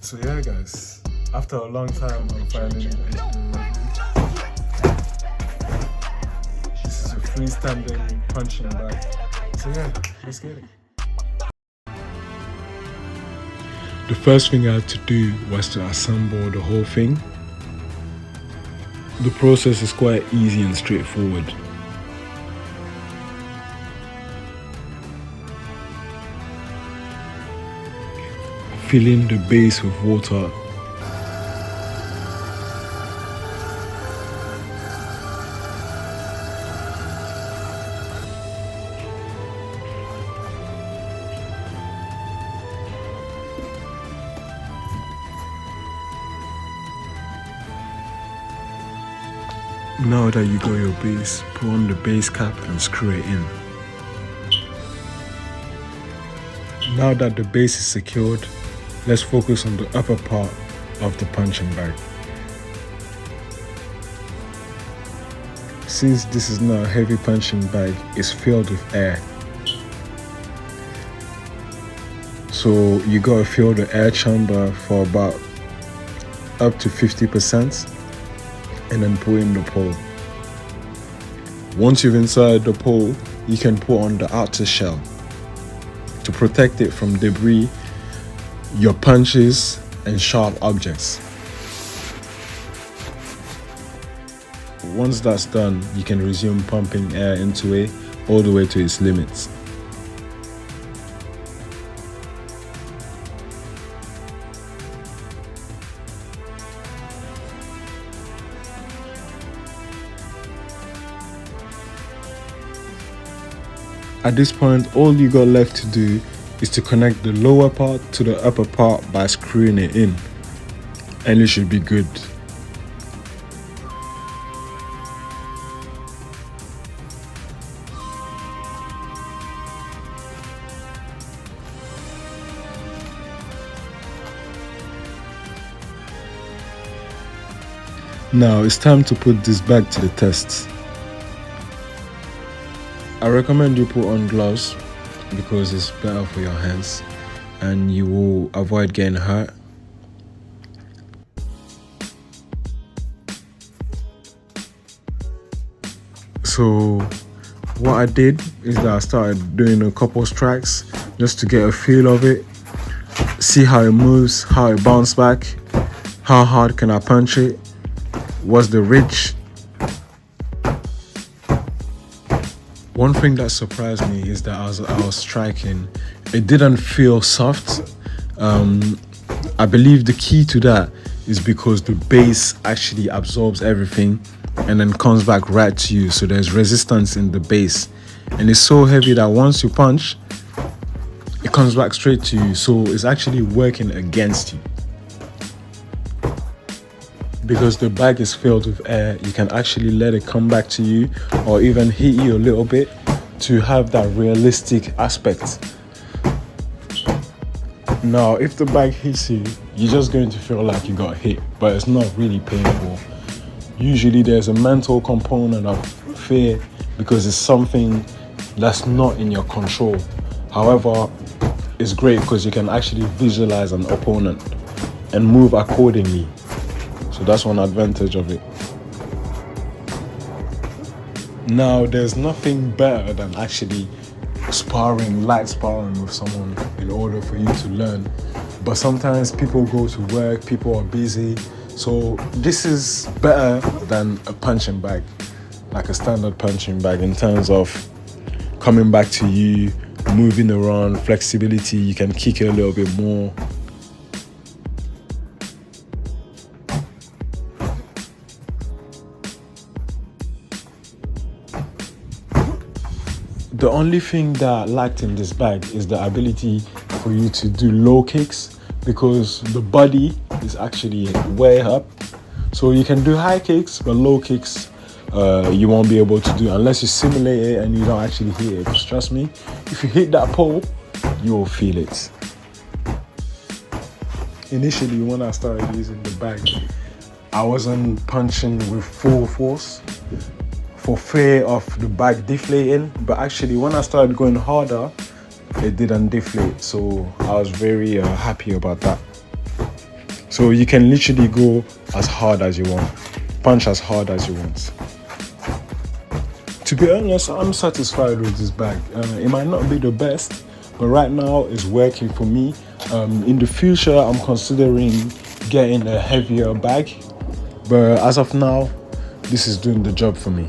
So yeah, guys, after a long time, I'm finally this is a freestanding punching bag. So yeah, let's get it. The first thing I had to do was to assemble the whole thing. The process is quite easy and straightforward. Filling the base with water. Now that you got your base, put on the base cap and screw it in. Now that the base is secured, let's focus on the upper part of the punching bag. Since this is not a heavy punching bag, it's filled with air. So you gotta fill the air chamber for about up to 50% and then put in the pole. Once you've inserted the pole, you can put on the outer shell to protect it from debris, your punches, and sharp objects. Once that's done, you can resume pumping air into it all the way to its limits. At this point, all you got left to do is to connect the lower part to the upper part by screwing it in, and it should be good. Now it's time to put this bag to the test. I recommend you put on gloves because it's better for your hands and you will avoid getting hurt. So what I did is that I started doing a couple strikes just to get a feel of it, see how it moves, how it bounces back, how hard can I punch it, what's the reach. One thing that surprised me is that as I was striking, it didn't feel soft. I believe the key to that is because the base actually absorbs everything and then comes back right to you. So there's resistance in the base. And it's so heavy that once you punch, it comes back straight to you. So it's actually working against you. Because the bag is filled with air, you can actually let it come back to you or even hit you a little bit to have that realistic aspect. Now, if the bag hits you, you're just going to feel like you got hit, but it's not really painful. Usually there's a mental component of fear because it's something that's not in your control. However, it's great because you can actually visualize an opponent and move accordingly. So that's one advantage of it. Now, there's nothing better than actually light sparring with someone in order for you to learn. But sometimes people go to work, people are busy. So this is better than a punching bag, like a standard punching bag in terms of coming back to you, moving around, flexibility, you can kick it a little bit more. The only thing that I liked in this bag is the ability for you to do low kicks because the body is actually way up. So you can do high kicks, but low kicks you won't be able to do unless you simulate it and you don't actually hit it. Because trust me, if you hit that pole, you will feel it. Initially, when I started using the bag, I wasn't punching with full force for fear of the bag deflating, but actually when I started going harder, it didn't deflate, so I was very happy about that. So you can literally go as hard as you want, punch as hard as you want. To be honest, I'm satisfied with this bag. It might not be the best, but right now it's working for me. In the future, I'm considering getting a heavier bag, but as of now, this is doing the job for me.